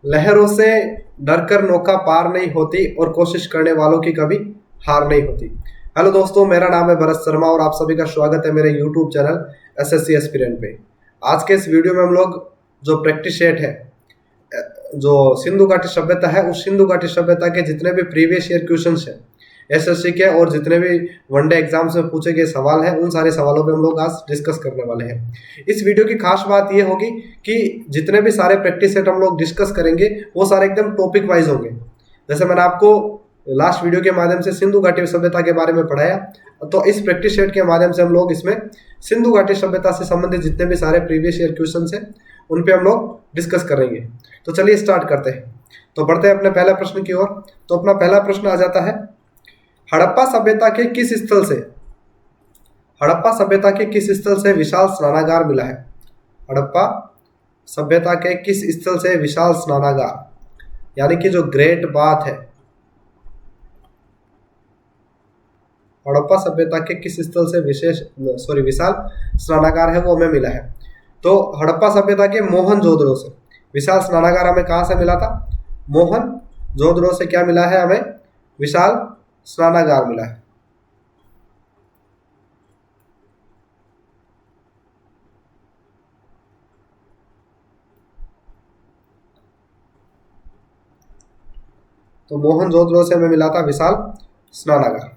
लहरों से डरकर नौका पार नहीं होती और कोशिश करने वालों की कभी हार नहीं होती। हेलो दोस्तों, मेरा नाम है भरत शर्मा और आप सभी का स्वागत है मेरे यूट्यूब चैनल एसएससी एस्पिरेंट पे। आज के इस वीडियो में हम लोग जो प्रैक्टिस सेट है, जो सिंधु घाटी सभ्यता है, उस सिंधु घाटी सभ्यता के जितने भी प्रीवियस ईयर क्वेश्चंस हैं एसएससी के और जितने भी वनडे एग्जाम्स में पूछे गए सवाल हैं, उन सारे सवालों पे हम लोग आज डिस्कस करने वाले हैं। इस वीडियो की खास बात यह होगी कि जितने भी सारे प्रैक्टिस सेट हम लोग डिस्कस करेंगे वो सारे एकदम टॉपिक वाइज होंगे। जैसे मैंने आपको लास्ट वीडियो के माध्यम से सिंधु घाटी सभ्यता के बारे में पढ़ाया, तो इस प्रैक्टिस सेट के माध्यम से हम लोग इसमें सिंधु घाटी सभ्यता से संबंधित जितने भी सारे प्रीवियस ईयर क्वेश्चन हैं उन पे हम लोग डिस्कस करेंगे। तो चलिए स्टार्ट करते हैं। तो बढ़ते हैं अपने पहले प्रश्न की ओर। तो अपना पहला प्रश्न आ जाता है, हड़प्पा सभ्यता के किस स्थल से विशाल स्नानागार मिला है? हड़प्पा सभ्यता के किस स्थल से विशाल स्नानागार, यानी कि जो ग्रेट बाथ है, हड़प्पा सभ्यता के किस स्थल से विशाल स्नानागार है वो हमें मिला है? तो हड़प्पा सभ्यता के मोहनजोदड़ो से विशाल स्नानागार हमें कहां से मिला था? मोहनजोदड़ो से क्या मिला है हमें? विशाल स्नानागार मिला है। तो मोहनजोदड़ो से हमें मिला था विशाल स्नानागार।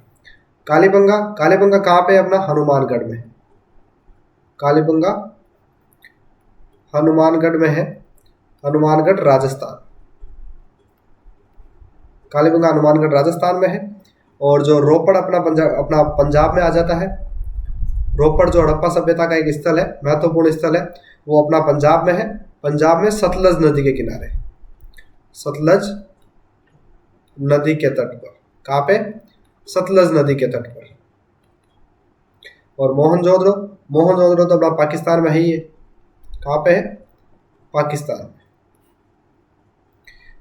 कालीबंगा कहाँ पे है अपना? हनुमानगढ़ में। कालीबंगा हनुमानगढ़ में है, हनुमानगढ़ राजस्थान। कालीबंगा हनुमानगढ़ राजस्थान में है। और जो रोपड़ अपना पंजाब में आ जाता है। रोपड़ जो हड़प्पा सभ्यता का एक स्थल है, महत्वपूर्ण स्थल है, वो अपना पंजाब में है। पंजाब में सतलज नदी के किनारे, सतलज नदी के तट पर। कहाँ पे? सतलज नदी के तट पर। और मोहनजोदड़ो तो अपना पाकिस्तान में है ही है। कहाँ पे है? पाकिस्तान में।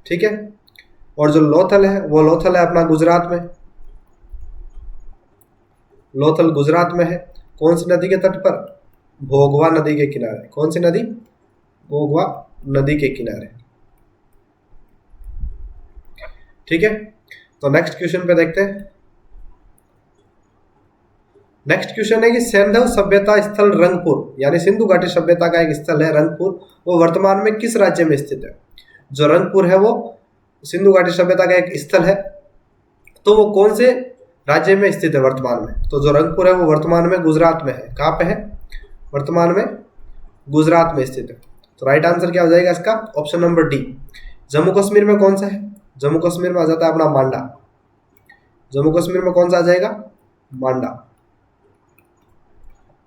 ठीक है। और जो लोथल है वो लोथल है अपना गुजरात में। लोथल गुजरात में है। कौन सी नदी के तट पर? भोगवा नदी के किनारे। कौन सी नदी? भोगवा नदी के किनारे। ठीक है। तो नेक्स्ट क्वेश्चन पे देखते हैं। नेक्स्ट क्वेश्चन है कि सैंधव सभ्यता स्थल रंगपुर, यानी सिंधु घाटी सभ्यता का एक स्थल है रंगपुर, वो वर्तमान में किस राज्य में स्थित है? जो रंगपुर है वो सिंधु घाटी सभ्यता का एक स्थल है, तो वो कौन से राज्य में स्थित है वर्तमान में? तो जो रंगपुर है वो वर्तमान में गुजरात में है। कहाँ पे है? वर्तमान में गुजरात में स्थित है। तो राइट आंसर क्या हो जाएगा इसका? Option number D. Jammu Kashmir में कौन सा है? जम्मू कश्मीर में आ जाता है अपना मांडा। जम्मू कश्मीर में कौन सा आ जाएगा? मांडा।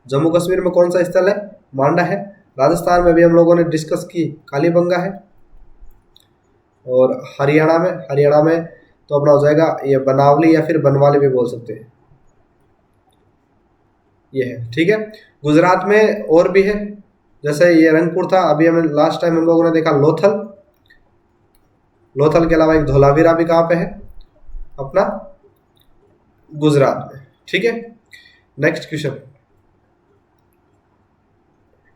जम्मू कश्मीर में कौन सा स्थल है? मांडा है। राजस्थान में भी हम लोगों ने डिस्कस की, कालीबंगा है। और हरियाणा में तो अपना हो जाएगा ये बनावली, या फिर बनवाली भी बोल सकते हैं, ये है। ठीक है। गुजरात में और भी है, जैसे ये रंगपुर था, अभी हमें लास्ट टाइम हम लोगों ने देखा लोथल के अलावा एक धोलावीरा भी कहाँ पे है? अपना गुजरात में। ठीक है। नेक्स्ट क्वेश्चन,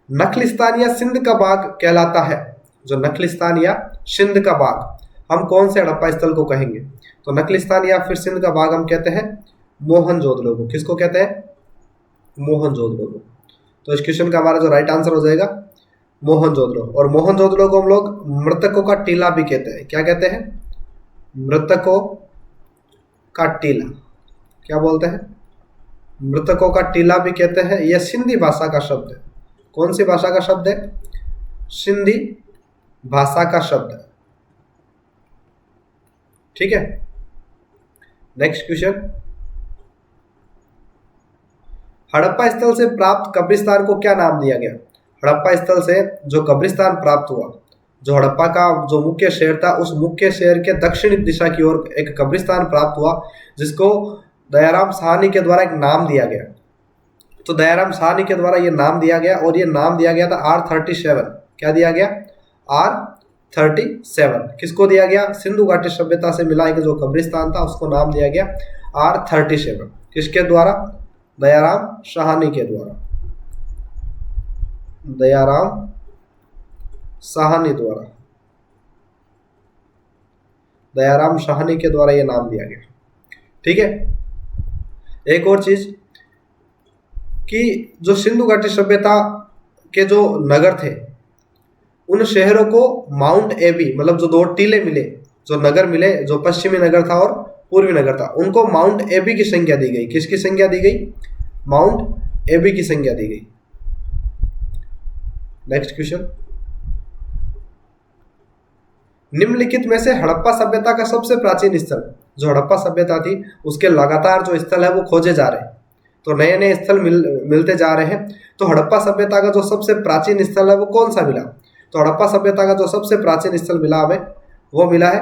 नखलिस्तान या सिंध का बाग कहलाता है? जो नखलिस्तान या सिंध का बाग हम कौन से हड़प्पा स्थल को कहेंगे? तो नखलिस्तान या फिर सिंध का बाग हम कहते हैं मोहनजोदड़ो को। किसको कहते हैं? मोहनजोदड़ो को। तो इस क्वेश्चन का हमारा जो राइट आंसर हो जाएगा मोहनजोदड़ो। और मोहनजोदड़ो को हम लोग मृतकों का टीला भी कहते हैं। क्या कहते हैं? मृतकों का टीला। क्या बोलते हैं? मृतकों का टीला भी कहते हैं। यह सिंधी भाषा का शब्द है। कौन सी भाषा का शब्द है? सिंधी भाषा का शब्द है। ठीक है। नेक्स्ट क्वेश्चन, हड़प्पा स्थल से प्राप्त कब्रिस्तान को क्या नाम दिया गया? हड़प्पा स्थल से जो कब्रिस्तान प्राप्त हुआ, जो हड़प्पा का जो मुख्य शहर था, उस मुख्य शहर के दक्षिणी दिशा की ओर एक कब्रिस्तान प्राप्त हुआ, जिसको दयाराम साहनी के द्वारा एक नाम दिया गया। तो दयाराम साहनी के द्वारा ये नाम दिया गया, और ये नाम दिया गया था R37। क्या दिया गया? R37। किसको दिया गया? सिंधु घाटी सभ्यता से मिला एक जो कब्रिस्तान था उसको नाम दिया गया R37। किसके द्वारा? दयाराम साहनी के द्वारा। दयाराम साहनी द्वारा। दयाराम साहनी के द्वारा ये नाम दिया गया। ठीक है, एक और चीज कि जो सिंधु घाटी सभ्यता के जो नगर थे, उन शहरों को माउंट एबी, मतलब जो दो टीले मिले, जो नगर मिले, जो पश्चिमी नगर था और पूर्वी नगर था, उनको माउंट एबी की संज्ञा दी गई। किसकी संज्ञा दी गई? माउंट एबी की संज्ञा दी गई। नेक्स्ट क्वेश्चन, निम्नलिखित में से हड़प्पा सभ्यता का सबसे प्राचीन स्थल, जो हड़प्पा सभ्यता थी उसके लगातार जो स्थल है वो खोजे जा रहे हैं, तो नए नए स्थल मिलते जा रहे हैं। तो हड़प्पा सभ्यता का जो सबसे प्राचीन स्थल है वो कौन सा मिला? तो हड़प्पा सभ्यता का जो सबसे प्राचीन स्थल मिला हमें, वो मिला है,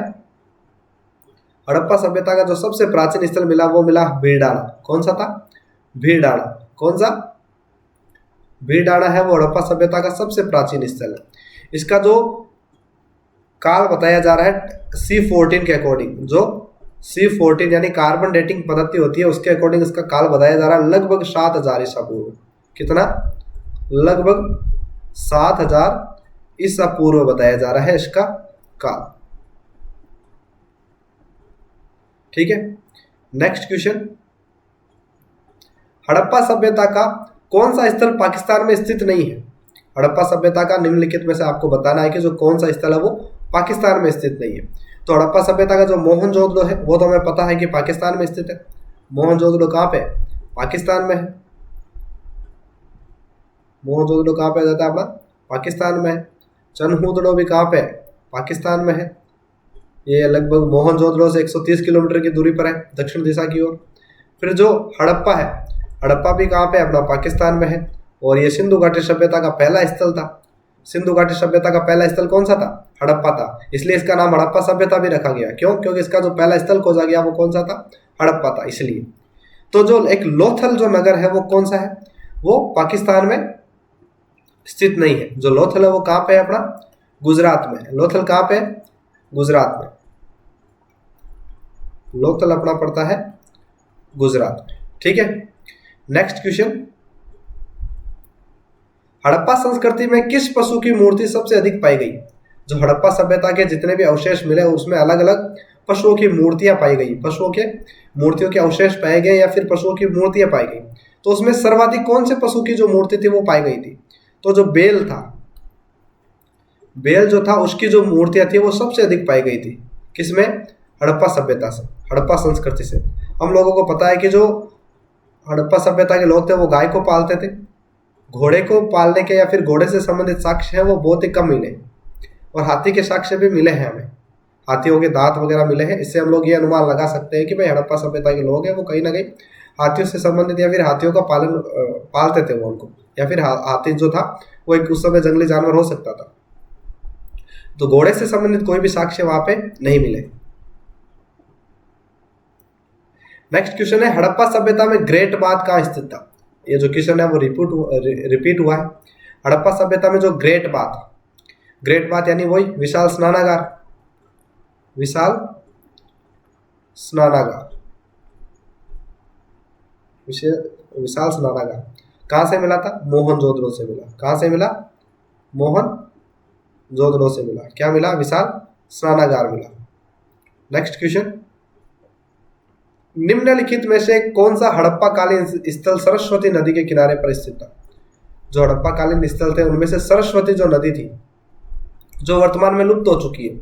हड़प्पा सभ्यता का जो सबसे प्राचीन स्थल मिला वो मिला भीड़ाना। कौन सा था? भीड़ाना। कौन सा? भीड़ाना है वो हड़प्पा सभ्यता का सबसे प्राचीन स्थल है। इसका जो काल बताया जा रहा है C14 के अकॉर्डिंग, जो C14 यानी कार्बन डेटिंग पद्धति होती है उसके अकॉर्डिंग इसका काल बताया जा रहा है लगभग 7000 ईसा पूर्व। कितना? लगभग 7000 ईसा पूर्व बताया जा रहा है इसका काल। ठीक है, नेक्स्ट क्वेश्चन, हड़प्पा सभ्यता का कौन सा स्थल पाकिस्तान में स्थित नहीं है? हड़प्पा सभ्यता का निम्नलिखित में से आपको बताना है कि जो कौन सा स्थल है वो पाकिस्तान में स्थित नहीं है। तो हड़प्पा सभ्यता का जो मोहनजोदड़ो है वो तो हमें पता है कि पाकिस्तान में स्थित है। मोहनजोदड़ो कहाँ पे? पाकिस्तान में है। मोहनजोदड़ो कहाँ पे जाता है अपना? पाकिस्तान में है। चनहुदड़ो भी कहाँ पे है? पाकिस्तान में है। ये लगभग मोहनजोदड़ो से 130 किलोमीटर की दूरी पर है, दक्षिण दिशा की ओर। फिर जो हड़प्पा है, हड़प्पा भी कहाँ पे? अपना पाकिस्तान में है। और ये सिंधु घाटी सभ्यता का पहला स्थल था। सिंधु घाटी सभ्यता का पहला स्थल कौन सा था? हड़प्पा था, इसलिए इसका नाम हड़प्पा सभ्यता भी रखा गया। क्यों? क्योंकि इसका जो पहला स्थल खोजा गया वो कौन सा था? हड़प्पा था, इसलिए। तो जो एक लोथल जो नगर है वो कौन सा है? वो पाकिस्तान में स्थित नहीं है। जो लोथल है वो कहाँ पे है? अपना गुजरात में। लोथल कहाँ पे है? गुजरात में। लोथल अपना पड़ता है गुजरात में। ठीक है, नेक्स्ट क्वेश्चन, हड़प्पा संस्कृति में किस पशु की मूर्ति सबसे अधिक पाई गई? जो हड़प्पा सभ्यता के जितने भी अवशेष मिले उसमें अलग अलग पशुओं की मूर्तियां पाई गई, पशुओं के मूर्तियों के अवशेष पाए गए या फिर पशुओं की मूर्तियां पाई गई। तो उसमें सर्वाधिक कौन से पशु की जो मूर्ति थी वो पाई गई थी? तो जो बेल था, बेल जो था उसकी जो मूर्तियां थी वो सबसे अधिक पाई गई थी। किसमें? हड़प्पा सभ्यता से, हड़प्पा संस्कृति से। हम लोगों को पता है कि जो हड़प्पा सभ्यता के लोग थे वो गाय को पालते थे। घोड़े को पालने के या फिर घोड़े से संबंधित साक्ष्य हैं वो बहुत ही कम मिले, और हाथी के साक्ष्य भी मिले हैं हमें, हाथियों के दांत वगैरह मिले हैं। इससे हम लोग ये अनुमान लगा सकते हैं कि भाई हड़प्पा सभ्यता के लोग हैं वो कहीं ना कहीं हाथियों से संबंधित या फिर हाथियों का पालन पालते थे वो उनको, या फिर हाथी जो था वो एक उस समय जंगली जानवर हो सकता था। तो घोड़े से संबंधित कोई भी साक्ष्य वहां पे नहीं मिले। नेक्स्ट क्वेश्चन है, हड़प्पा सभ्यता में ग्रेट बाथ कहाँ स्थित था? ये जो क्वेश्चन है वो रिपीट हुआ है। हड़प्पा सभ्यता में जो ग्रेट बाथ यानी वही विशाल स्नानागार, विशाल स्नानागार, विशाल स्नानागार कहाँ से मिला था? मोहनजोदड़ो से मिला। कहाँ से मिला? मोहनजोदड़ो से मिला। क्या मिला? विशाल स्नानागार मिला। नेक्स्ट क्वेश्चन, निम्नलिखित में से कौन सा हड़प्पा कालीन स्थल सरस्वती नदी के किनारे पर स्थित था? जो हड़प्पा कालीन स्थल थे उनमें से सरस्वती जो नदी थी जो वर्तमान में लुप्त हो चुकी है,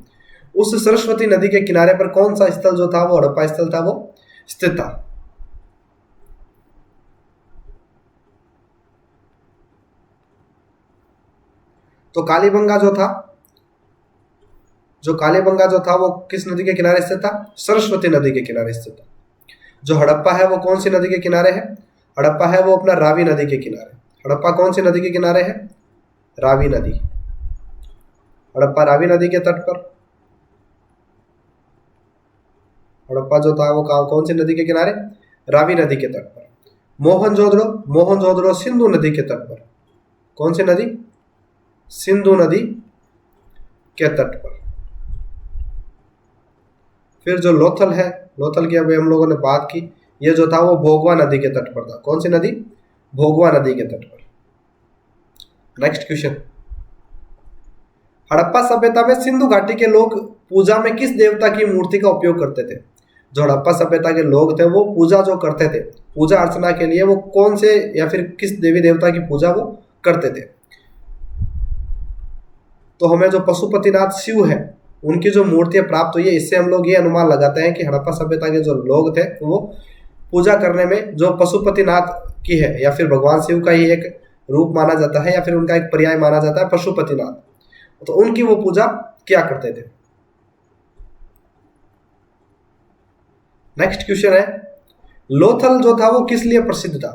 उस सरस्वती नदी के किनारे पर कौन सा स्थल जो था वो हड़प्पा स्थल था वो स्थित था? तो कालीबंगा जो था वो किस नदी के किनारे स्थित था? सरस्वती नदी के किनारे स्थित था। जो हड़प्पा है वो कौन सी नदी के किनारे है? हड़प्पा है वो अपना रावी नदी के किनारे। हड़प्पा कौन सी नदी के किनारे है? रावी नदी। हड़प्पा रावी नदी के तट पर। हड़प्पा जो था वो कौन सी नदी के किनारे? रावी नदी के तट पर। मोहनजोदड़ो सिंधु नदी के तट पर। कौन सी नदी? सिंधु नदी के तट पर। फिर जो लोथल है, लोथल की अभी हम लोगों ने बात की, ये जो था वो भोगवा नदी के तट पर था। कौन सी नदी? भोगवा नदी के तट पर। नेक्स्ट क्वेश्चन, हड़प्पा सभ्यता में सिंधु घाटी के लोग पूजा में किस देवता की मूर्ति का उपयोग करते थे? जो हड़प्पा सभ्यता के लोग थे वो पूजा जो करते थे, पूजा अर्चना के लिए वो कौन से या फिर किस देवी देवता की पूजा वो करते थे? तो हमें जो पशुपतिनाथ शिव है उनकी जो मूर्तियां प्राप्त हुई है, इससे हम लोग ये अनुमान लगाते हैं कि हड़प्पा सभ्यता के जो लोग थे वो पूजा करने में जो पशुपतिनाथ की है या फिर भगवान शिव का ही एक रूप माना जाता है या फिर उनका एक पर्याय माना जाता है पशुपतिनाथ, तो उनकी वो पूजा क्या करते थे? नेक्स्ट क्वेश्चन है, लोथल जो था वो किस लिए प्रसिद्ध था?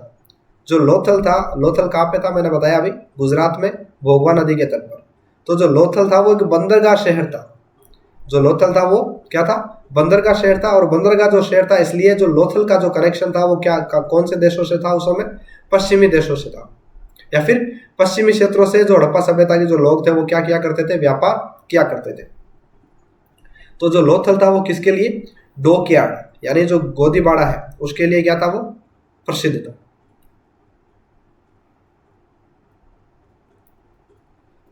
जो लोथल था, लोथल कहाँ पे था मैंने बताया अभी, गुजरात में भोगवा नदी के तट पर। तो जो लोथल था वो एक बंदरगाह शहर था। जो लोथल था वो क्या था? बंदरगाह शहर था। और बंदरगाह जो शहर था इसलिए जो लोथल का जो कनेक्शन था वो कौन से देशों से था उस समय? पश्चिमी देशों से था, या फिर पश्चिमी क्षेत्रों से जो हड़प्पा सभ्यता के जो लोग थे वो क्या किया करते थे? व्यापार किया करते थे। तो जो लोथल था वो किसके लिए? डॉकयार्ड यानी जो गोदीबाड़ा है उसके लिए क्या था? वो प्रसिद्ध था।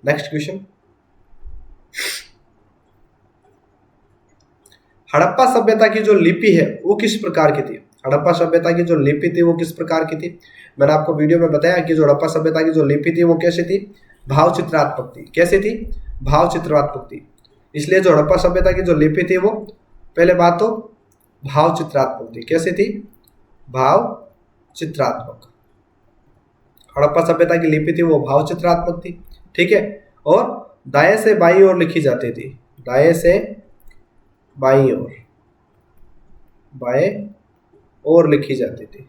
नेक्स्ट क्वेश्चन, हड़प्पा सभ्यता की जो लिपि है वो किस प्रकार की थी? हड़प्पा सभ्यता की जो लिपि थी वो किस प्रकार की थी? मैंने आपको वीडियो में बताया कि जो हड़प्पा सभ्यता की जो लिपि थी वो कैसी थी? भाव चित्रात्मक थी। कैसी थी? भाव चित्रात्मक थी। इसलिए जो हड़प्पा सभ्यता की जो लिपि थी वो पहले बात तो भाव चित्रात्मक थी। कैसी थी? भाव चित्रात्मक। हड़प्पा सभ्यता की लिपि थी वो भाव चित्रात्मक थी, ठीक है। और दाएं से बाईं ओर लिखी जाती थी। दाएं से बाईं ओर, बाएं ओर लिखी जाती थी।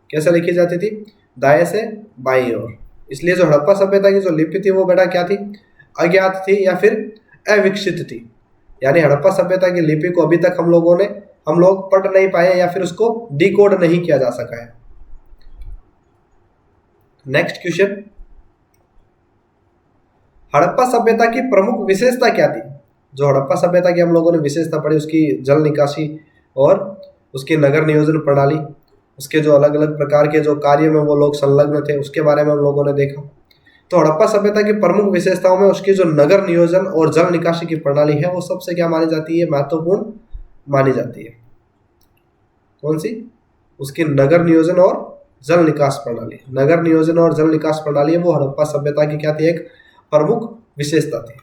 कैसे लिखी जाती थी? दाएं से बाईं ओर। इसलिए जो हड़प्पा सभ्यता की जो लिपि थी वो बेटा क्या थी? अज्ञात थी या फिर अविकसित थी। यानी हड़प्पा सभ्यता की लिपि को अभी तक हम लोग पढ़ नहीं पाए या फिर उसको डिकोड नहीं किया जा सका है। नेक्स्ट क्वेश्चन, हड़प्पा सभ्यता की प्रमुख विशेषता क्या थी? जो हड़प्पा सभ्यता की हम लोगों ने विशेषता पढ़ी उसकी जल निकासी और उसकी नगर नियोजन प्रणाली, उसके जो अलग अलग प्रकार के जो कार्य में वो लोग संलग्न थे उसके बारे में हम लोगों ने देखा। तो हड़प्पा सभ्यता की प्रमुख विशेषताओं में उसकी जो नगर नियोजन और जल निकासी की प्रणाली है वो सबसे क्या मानी जाती है? महत्वपूर्ण मानी जाती है। कौन सी? उसकी नगर नियोजन और जल निकास प्रणाली। नगर नियोजन और जल निकास प्रणाली है वो हड़प्पा सभ्यता की क्या थी? एक प्रमुख विशेषता थी।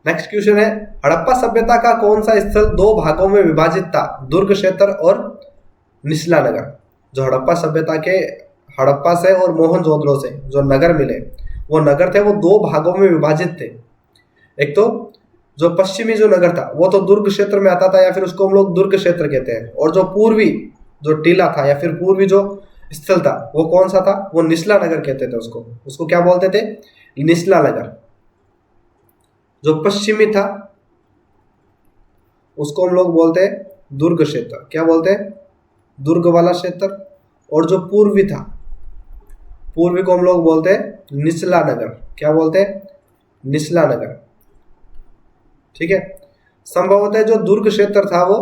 नेक्स्ट क्वेश्चन है, हड़प्पा सभ्यता का कौन सा स्थल दो भागों में विभाजित था? दुर्ग क्षेत्र और निचला नगर। जो हड़प्पा सभ्यता के हड़प्पा से और मोहनजोदड़ो से जो नगर मिले वो नगर थे वो दो भागों में विभाजित थे। एक तो जो पश्चिमी जो नगर था वो तो दुर्ग क्षेत्र में आता था या फिर उसको हम लोग दुर्ग क्षेत्र कहते हैं, और जो पूर्वी जो टीला था या फिर पूर्वी जो स्थल था वो कौन सा था? वो निचला नगर कहते थे उसको क्या बोलते थे? निचला नगर। जो पश्चिमी था उसको हम लोग बोलते हैं दुर्ग क्षेत्र। क्या बोलते हैं? दुर्ग वाला क्षेत्र। और जो पूर्वी था, पूर्वी को हम लोग बोलते हैं निचला नगर। क्या बोलते हैं? निचला नगर, ठीक है। संभवतः जो दुर्ग क्षेत्र था वो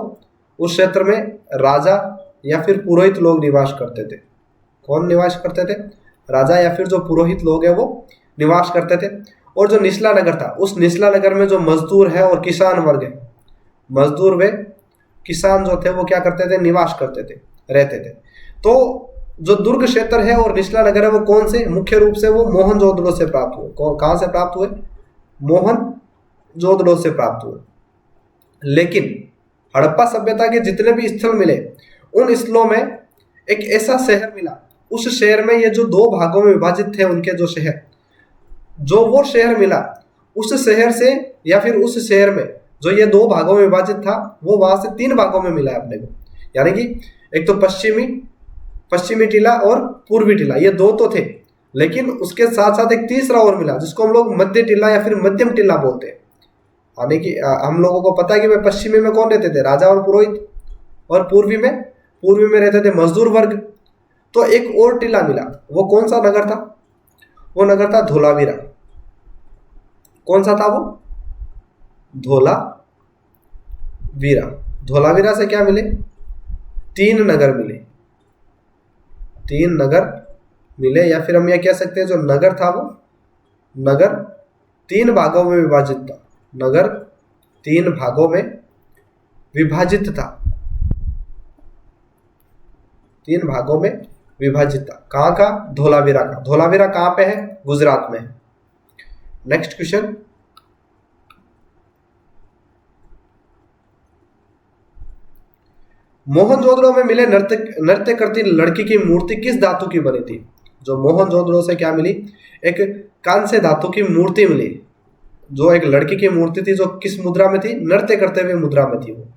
उस क्षेत्र में राजा या फिर पुरोहित लोग निवास करते थे। कौन निवास करते थे? राजा या फिर जो पुरोहित लोग हैं वो निवास करते थे। और जो निचला नगर था उस निचला नगर में जो मजदूर है और किसान वर्ग है, मजदूर वे किसान जो थे वो क्या करते थे? निवास करते थे, रहते थे। तो जो दुर्ग क्षेत्र है और निचला नगर है वो कौन से? मुख्य रूप से वो मोहनजोदड़ो से प्राप्त हुए। कहां से प्राप्त हुए? मोहनजोदड़ो से प्राप्त हुए। लेकिन हड़प्पा सभ्यता के जितने भी स्थल मिले उन स्थलों में एक ऐसा शहर मिला, उस शहर में ये जो दो भागों में विभाजित थे उनके जो शहर, जो वो शहर मिला उस शहर से या फिर उस शहर में जो ये दो भागों में विभाजित था वो वहां से तीन भागों में मिला है अपने को। यानी कि एक तो पश्चिमी टीला और पूर्वी टीला, ये दो तो थे, लेकिन उसके साथ साथ एक तीसरा और मिला जिसको हम लोग मध्य टीला या फिर मध्यम टीला बोलते हैं। यानी कि हम लोगों को पता है कि पश्चिमी में कौन रहते थे? राजा और पुरोहित। और पूर्वी में रहते थे मजदूर वर्ग। तो एक और टीला मिला, वो कौन सा नगर था? वो नगर था धोलावीरा। कौन सा था वो? धोलावीरा। धोलावीरा से क्या मिले? तीन नगर मिले। 3 नगर मिले, या फिर हम यह कह सकते हैं जो नगर था वो नगर 3 भागों में विभाजित था। नगर 3 भागों में विभाजित था, 3 भागों में विभाजित था। कहाँ का? धोलावीरा का। धोलावीरा कहाँ पे है? गुजरात में है। नेक्स्ट क्वेश्चन, मोहनजोदड़ो में मिले नृत्य करती लड़की की मूर्ति किस धातु की बनी थी? जो मोहनजोदड़ो से क्या मिली? एक कांस्य धातु की मूर्ति मिली, जो एक लड़की की मूर्ति थी, जो किस मुद्रा में थी? नृत्य करते हुए मुद्रा में थी वो।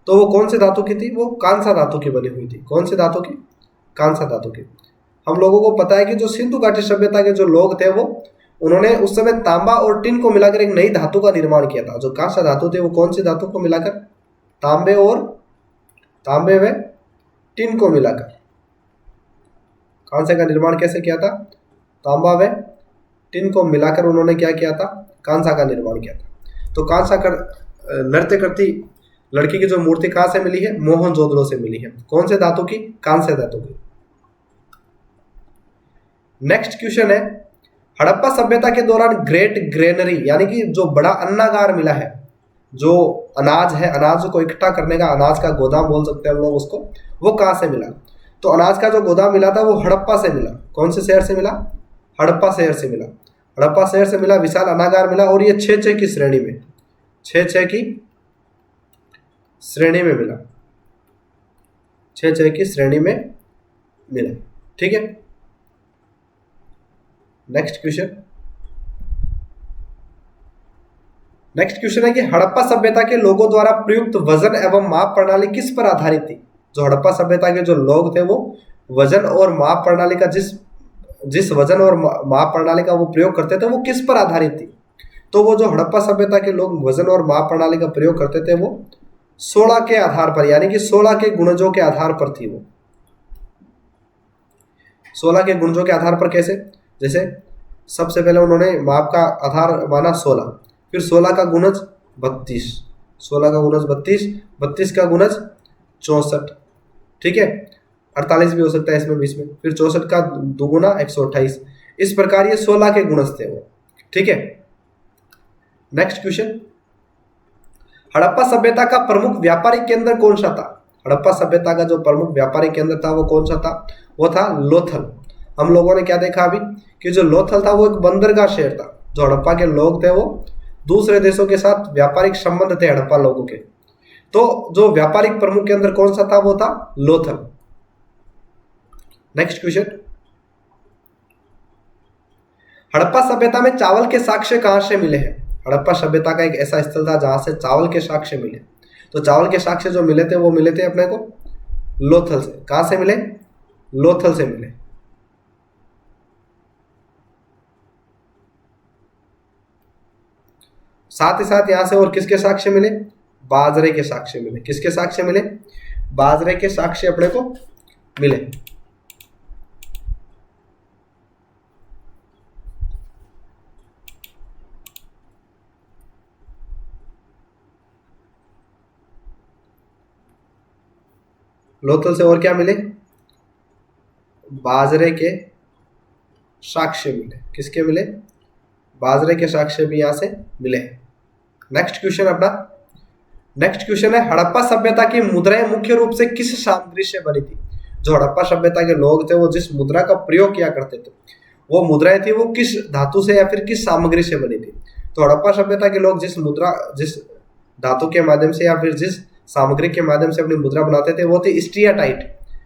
तो वो कौन से धातु की थी? वो कांसा धातु की बनी हुई थी। कौन सी धातु की? कांसा धातु की। हम लोगों को पता है कि जो सिंधु घाटी सभ्यता के जो लोग थे वो उन्होंने उस समय तांबा और टिन को मिलाकर एक नई धातु का निर्माण किया था। जो कांसा धातु थे वो कौन सी धातु को मिलाकर? तांबे व टिन को मिलाकर कांसे का निर्माण कैसे किया था? तांबा व टिन को मिलाकर उन्होंने क्या किया था? कांसा का निर्माण किया था। तो कांसा कर नृत्य करती लड़की की जो मूर्ति कहां से मिली है? मोहनजोदड़ो से मिली है। कौन से धातु की? कांस्य धातु की। नेक्स्ट क्वेश्चन है, हड़प्पा सभ्यता के दौरान ग्रेट ग्रेनरी यानी कि जो बड़ा अन्नागार मिला है, जो अनाज है, अनाज को इकट्ठा करने का, अनाज का गोदाम बोल सकते हैं हम लोग उसको, वो कहां से मिला? तो अनाज का जो गोदाम मिला था वो हड़प्पा से मिला। कौन से शहर से मिला? हड़प्पा शहर से मिला। हड़प्पा शहर से मिला, विशाल अनागार मिला, और ये 6-6 की श्रेणी में, 6-6 की श्रेणी में मिला, 6-6 की श्रेणी में मिला। ठीक है। नेक्स्ट क्वेश्चन है कि हड़प्पा सभ्यता के लोगों द्वारा प्रयुक्त वजन एवं माप प्रणाली किस पर आधारित थी? जो हड़प्पा सभ्यता के जो लोग थे वो वजन और माप प्रणाली का जिस वजन और माप प्रणाली का वो प्रयोग करते थे वो किस पर आधारित थी? तो वो जो हड़प्पा सभ्यता के लोग वजन और माप प्रणाली का प्रयोग करते थे वो 16 के आधार पर, यानी कि 16 के गुणजों के आधार पर थी वो। 16 के गुणजों के आधार पर कैसे? जैसे सबसे पहले उन्होंने माप का आधार माना 16, फिर 16 का गुणज 32, 16 का गुणज 32, 32 का गुणज 64, ठीक है, 48 भी हो सकता है इसमें बीच में, फिर 64 का दुगुना 128। इस प्रकार ये 16 के गुणज थे वो। ठीक है। नेक्स्ट क्वेश्चन, हड़प्पा सभ्यता का प्रमुख व्यापारिक केंद्र कौन सा था? हड़प्पा सभ्यता का जो प्रमुख व्यापारिक केंद्र था वो कौन सा था? वो था लोथल। हम लोगों ने क्या देखा अभी कि जो लोथल था वो एक बंदरगाह शहर था। जो हड़प्पा के लोग थे वो दूसरे देशों के साथ व्यापारिक संबंध थे हड़प्पा लोगों के। तो जो व्यापारिक प्रमुख केंद्र कौन सा था? वो था लोथल। नेक्स्ट क्वेश्चन, हड़प्पा सभ्यता में चावल के साक्ष्य कहां से मिले हैं? हड़प्पा सभ्यता का एक ऐसा स्थल था जहां से चावल के साक्ष्य मिले। तो चावल के साक्ष्य जो मिले थे वो मिले थे अपने को लोथल से। कहां से मिले? लोथल से मिले। साथ ही साथ यहां से और किसके साक्ष्य मिले? बाजरे के साक्ष्य मिले। किसके साक्ष्य मिले? बाजरे के साक्ष्य अपने को मिले। लोथल से और क्या मिले? बाजरे के साक्ष्य मिले। किसके मिले? बाजरे के साक्ष्य भी यहां से मिले। नेक्स्ट क्वेश्चन अपना, नेक्स्ट क्वेश्चन है, हड़प्पा सभ्यता की मुद्राएं मुख्य रूप से किस सामग्री से बनी थी? जो हड़प्पा सभ्यता के लोग थे वो जिस मुद्रा का प्रयोग किया करते थे वो मुद्राएं थी वो किस धातु से या फिर किस सामग्री से बनी थी? तो हड़प्पा सभ्यता के लोग जिस धातु के माध्यम से या फिर जिस सामग्री के माध्यम से अपनी मुद्रा बनाते थे वो थी स्टीयाटाइट।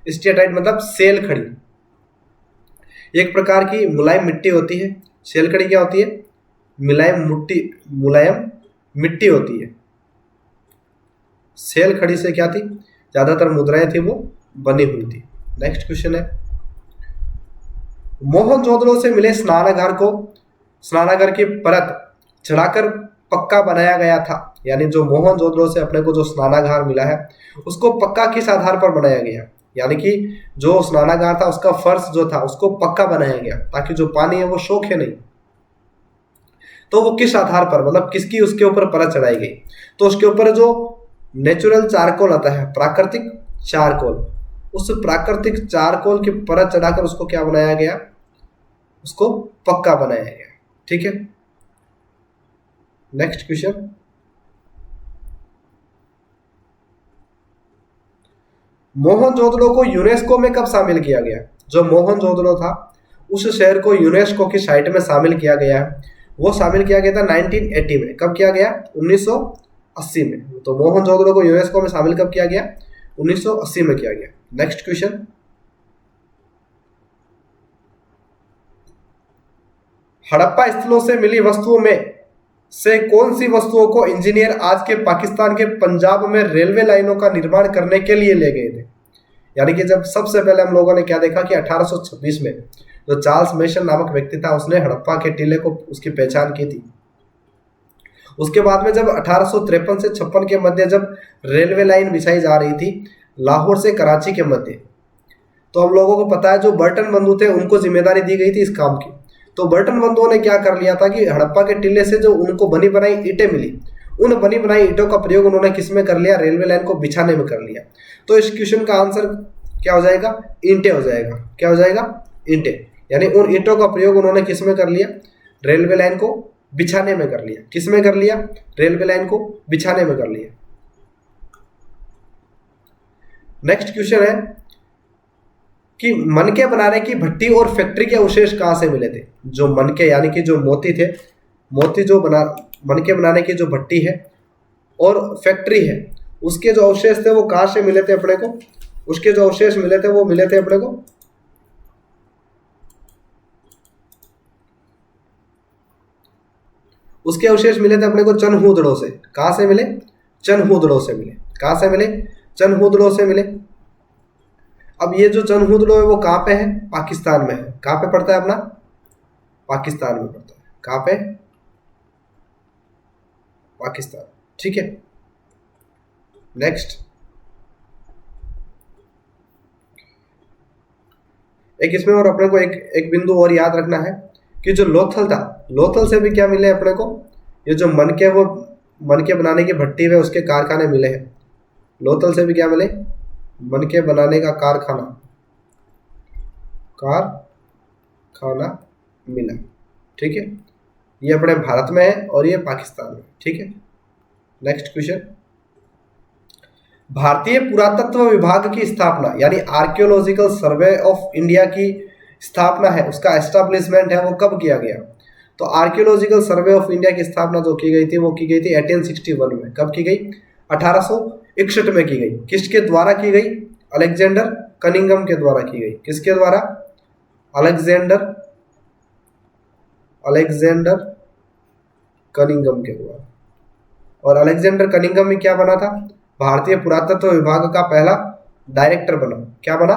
स्टीयाटाइट मतलब सेल खड़ी। एक प्रकार की मुलायम मिट्टी होती है। सेल खड़ी क्या होती है? मुलायम मिट्टी होती है। सेल खड़ी से क्या थी? ज्यादातर मुद्राएं थी वो बनी हुई थी। नेक्स्ट क्वेश्चन है, मोहनजोदड़ो से मिले स्नानागार की परत चढ़ाकर पक्का बनाया गया था। यानी जो मोहनजोदड़ो से अपने को जो स्नानागार मिला है उसको पक्का किस आधार पर बनाया गया? यानी कि जो स्नानागार था उसका फर्श जो था उसको पक्का बनाया गया ताकि जो पानी है वो सोखे नहीं। तो वो किस आधार पर, मतलब किसकी उसके ऊपर परत चढ़ाई गई? तो उसके ऊपर जो नेचुरल चारकोल आता है, प्राकृतिक चारकोल, उस प्राकृतिक चारकोल की परत चढ़ाकर उसको क्या बनाया गया, उसको पक्का बनाया गया। ठीक है, नेक्स्ट क्वेश्चन, मोहनजोदड़ो को यूनेस्को में कब शामिल किया गया? जो मोहनजोदड़ो था उस शहर को यूनेस्को की साइट में शामिल किया गया है, वो शामिल किया गया था 1980 में। कब किया गया? 1980 में। तो मोहनजोदड़ो को यूनेस्को में शामिल कब किया गया? 1980 में किया गया। नेक्स्ट क्वेश्चन, हड़प्पा स्थलों से मिली वस्तुओं में से कौन सी वस्तुओं को इंजीनियर आज के पाकिस्तान के पंजाब में रेलवे लाइनों का निर्माण करने के लिए ले गए थे? यानी कि जब सबसे पहले हम लोगों ने क्या देखा कि 1826 में जो चार्ल्स मेसन नामक व्यक्ति था उसने हड़प्पा के टीले को उसकी पहचान की थी। उसके बाद में जब 1853 से 56 के मध्य जब रेलवे लाइन बिछाई जा रही थी लाहौर से कराची के मध्य, तो हम लोगों को पता है जो बर्टन बंधु थे उनको जिम्मेदारी दी गई थी इस काम की। तो बर्टन बंधुओं ने क्या कर लिया था कि हड़प्पा के टीले से जो उनको बनी बनाई ईंटें मिली, उन बनी बनाई ईंटों का प्रयोग उन्होंने किस में कर लिया? रेलवे लाइन को बिछाने में कर लिया। तो इस क्वेश्चन का आंसर क्या हो जाएगा? ईंटें हो जाएगा। क्या हो जाएगा? ईंटें। यानी उन ईंटों का प्रयोग उन्होंने किस में कर लिया? रेलवे लाइन को बिछाने में कर लिया। किस में कर लिया? रेलवे लाइन को बिछाने में कर लिया। नेक्स्ट क्वेश्चन है कि मनके बनाने की भट्टी और फैक्ट्री के अवशेष कहां से मिले थे? जो मनके यानी कि जो मोती थे, मोती जो बना मनके बनाने की जो भट्टी है और फैक्ट्री है उसके जो अवशेष थे वो कहां से मिले थे अपने को? उसके जो अवशेष मिले थे वो मिले थे अपने को उसके अवशेष मिले थे अपने को चनहूदड़ों से। कहां से मिले? चनहूदड़ों से मिले। कहां से मिले? चनहूदड़ों से मिले। अब ये जो चनहूदड़ो है वो कहां पे है? पाकिस्तान में है। कहां पे पड़ता है अपना? पाकिस्तान में पड़ता है। कहां पे? पाकिस्तान। ठीक है, नेक्स्ट, एक इसमें और अपने को एक बिंदु और याद रखना है कि जो लोथल था, लोथल से भी क्या मिले अपने को? ये जो मनके वो मनके बनाने की भट्टी है उसके कारखाने मिले हैं। लोथल से भी क्या मिले? मनके बनाने का कारखाना मिला। ठीक है, ये अपने भारत में है और ये पाकिस्तान में। ठीक है, नेक्स्ट क्वेश्चन, भारतीय पुरातत्व विभाग की स्थापना यानी आर्कियोलॉजिकल सर्वे ऑफ इंडिया की स्थापना है, उसका एस्टैब्लिशमेंट है, वो कब किया गया? तो आर्कियोलॉजिकल सर्वे ऑफ इंडिया की स्थापना जो की गई थी वो की गई थी 1861 में। कब की गई? 1861 में की गई। किसके द्वारा की गई? अलेक्जेंडर कनिंघम के द्वारा की गई। किसके द्वारा? अलेक्जेंडर कनिंघम के द्वारा। और अलेक्जेंडर कनिंघम में क्या बना था? भारतीय पुरातत्व विभाग का पहला डायरेक्टर बना। क्या बना?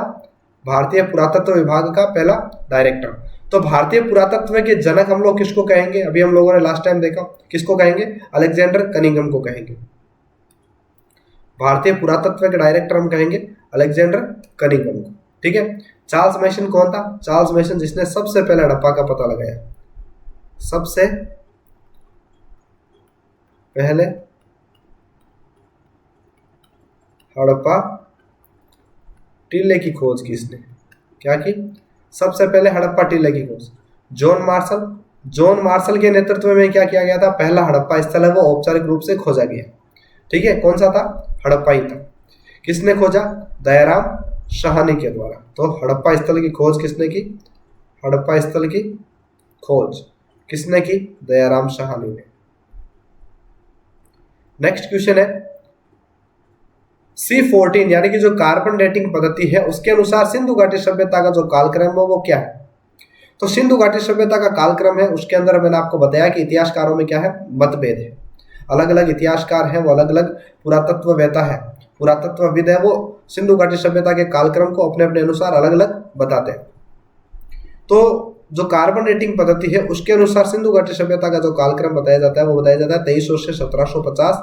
भारतीय पुरातत्व विभाग का पहला डायरेक्टर। तो भारतीय पुरातत्व के जनक हम लोग किसको कहेंगे? अभी हम लोगों ने लास्ट टाइम देखा, किसको कहेंगे? अलेक्जेंडर कनिंघम को कहेंगे। भारतीय पुरातत्व के डायरेक्टर हम कहेंगे अलेक्जेंडर कनिंघम को। ठीक है, चार्ल्स मेसन कौन था? चार्ल्स मेसन जिसने सबसे पहले हड़प्पा का पता लगाया, सबसे पहले हड़प्पा टीले की खोज की। इसने क्या की? सबसे पहले हड़प्पा टीले की खोज जॉन मार्शल के नेतृत्व में क्या किया गया था? पहला हड़प्पा स्थल है वो औपचारिक रूप से खोजा गया। ठीक है, कौन सा था? हड़प्पा ही था। किसने खोजा? दयाराम साहनी के द्वारा। तो हड़प्पा स्थल की खोज किसने की? हड़प्पा स्थल की खोज किसने की? दयाराम साहनी ने। नेक्स्ट क्वेश्चन है C14 यानी कि जो कार्बन डेटिंग पद्धति है उसके अनुसार सिंधु घाटी सभ्यता का जो कालक्रम है वो क्या है? तो सिंधु घाटी सभ्यता का कालक्रम है उसके अंदर मैंने आपको बताया कि इतिहासकारों में क्या है? मतभेद है। अलग अलग इतिहासकार हैं, वो अलग अलग पुरातत्ववेता है, पुरातत्वविद है, वो सिंधु घाटी सभ्यता के कालक्रम को अपने अपने अनुसार अलग अलग बताते हैं। तो जो कार्बन डेटिंग पद्धति है उसके अनुसार सिंधु घाटी सभ्यता का जो कालक्रम बताया जाता है वो बताया जाता है 2300 से 1750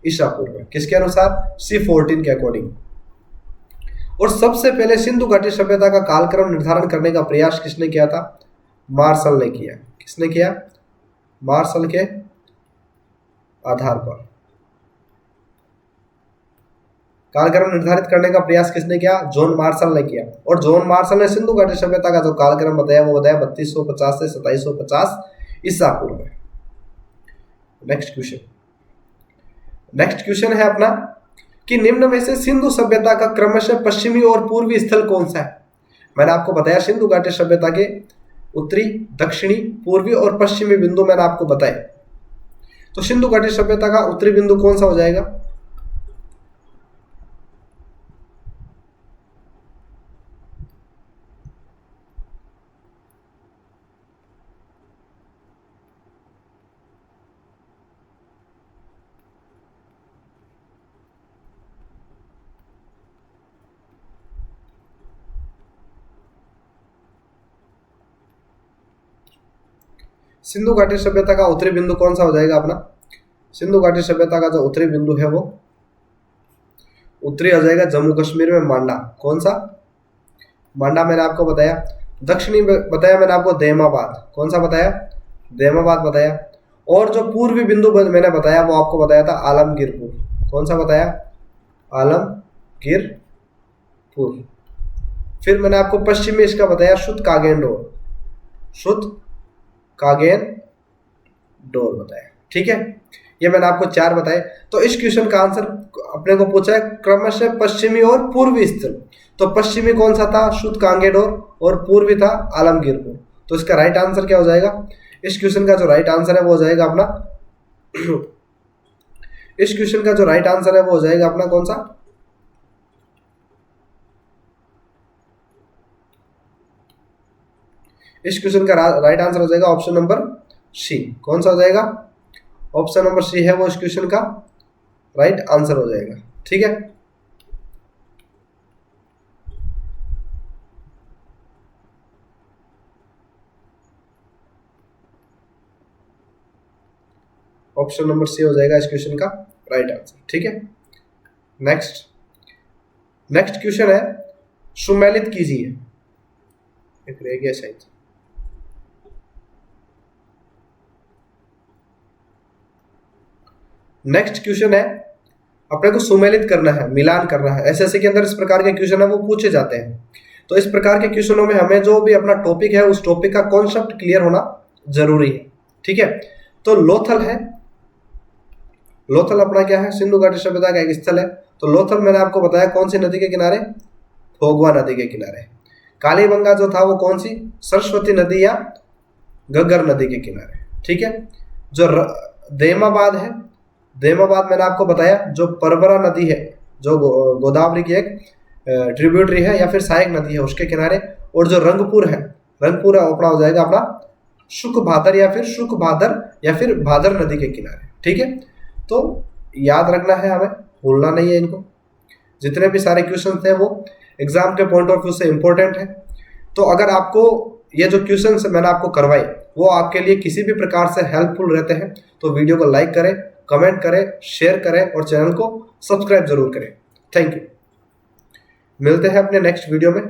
ईसा पूर्व। किसके अनुसार? C14 के अकॉर्डिंग। और सबसे पहले सिंधु घाटी सभ्यता का कालक्रम निर्धारण करने का प्रयास किसने किया था? मार्शल ने किया। किसने किया? मार्शल के आधार पर। कालक्रम निर्धारित करने का प्रयास किसने किया? जॉन मार्शल ने किया। और जॉन मार्शल ने सिंधु घाटी सभ्यता का जो कालक्रम बताया वो बताया 3250 से 2750 ईसा पूर्व में। नेक्स्ट क्वेश्चन है अपना कि निम्न में से सिंधु सभ्यता का क्रमशः पश्चिमी और पूर्वी स्थल कौन सा है? मैंने आपको बताया सिंधु घाटी सभ्यता के उत्तरी, दक्षिणी, पूर्वी और पश्चिमी बिंदु मैंने आपको बताए। तो सिंधु घाटी सभ्यता का उत्तरी बिंदु कौन सा हो जाएगा? सिंधु घाटी सभ्यता का उत्तरी बिंदु कौन सा हो जाएगा अपना? सिंधु घाटी सभ्यता का जो उत्तरी बिंदु है वो उत्तरी हो जाएगा जम्मू कश्मीर में मांडा। कौन सा? मांडा मैंने आपको बताया। दक्षिणी बताया मैंने आपको देमाबाद। कौन सा बताया? देमाबाद बताया। और जो पूर्वी बिंदु मैंने बताया वो आपको बताया था आलमगीरपुर। कौन सा बताया? आलमगीरपुर। फिर मैंने आपको पश्चिम में इसका बताया शुद्ध कागेंडोर। शुद्ध कागेंडोर बताया। ठीक है, ये मैंने आपको 4 बताए। तो इस क्वेश्चन का आंसर अपने को पूछा है क्रमशः पश्चिमी और पूर्वी स्थल। तो पश्चिमी कौन सा था? शुद्ध कांगेडोर। और पूर्वी था आलमगीरपुर। तो इसका राइट आंसर क्या हो जाएगा? इस क्वेश्चन का जो राइट आंसर है वो हो जाएगा अपना इस क्वेश्चन का जो राइट आंसर है वो हो जाएगा अपना कौन सा? इस क्वेश्चन का राइट आंसर हो जाएगा ऑप्शन नंबर सी। कौन सा हो जाएगा? ऑप्शन नंबर सी है वो इस क्वेश्चन का राइट आंसर हो जाएगा। ठीक है, ऑप्शन नंबर सी हो जाएगा इस क्वेश्चन का राइट आंसर। ठीक है, नेक्स्ट क्वेश्चन है सुमेलित कीजिए। एक रह गया शायद। नेक्स्ट क्वेश्चन है अपने को सुमेलित करना है, मिलान करना है। एसएससी के अंदर इस प्रकार के क्वेश्चन है वो पूछे जाते हैं। तो इस प्रकार के क्वेश्चनों में हमें जो भी अपना टॉपिक है उस टॉपिक का कॉन्सेप्ट क्लियर होना जरूरी है। ठीक है, तो लोथल है। लोथल अपना क्या है? सिंधु घाटी सभ्यता का एक स्थल है। तो लोथल मैंने आपको बताया कौन सी नदी के किनारे? भोगवा नदी के किनारे। कालीबंगा जो था वो कौन सी? सरस्वती नदी या घग्गर नदी के किनारे। ठीक है, जो देमाबाद है, देमाबाद मैंने आपको बताया जो परबरा नदी है, जो गोदावरी की एक ट्रिब्यूटरी है या फिर सहायक नदी है उसके किनारे। और जो रंगपुर है, रंगपुर अपना हो जाएगा अपना शुक भादर या फिर भादर नदी के किनारे। ठीक है, तो याद रखना है, हमें भूलना नहीं है इनको। जितने भी सारे क्वेश्चन थे वो एग्जाम के पॉइंट ऑफ व्यू से इंपॉर्टेंट है। तो अगर आपको ये जो क्वेश्चन मैंने आपको करवाए वो आपके लिए किसी भी प्रकार से हेल्पफुल रहते हैं तो वीडियो को लाइक करें, कमेंट करें, शेयर करें और चैनल को सब्सक्राइब जरूर करें। Thank you. मिलते हैं अपने नेक्स्ट वीडियो में।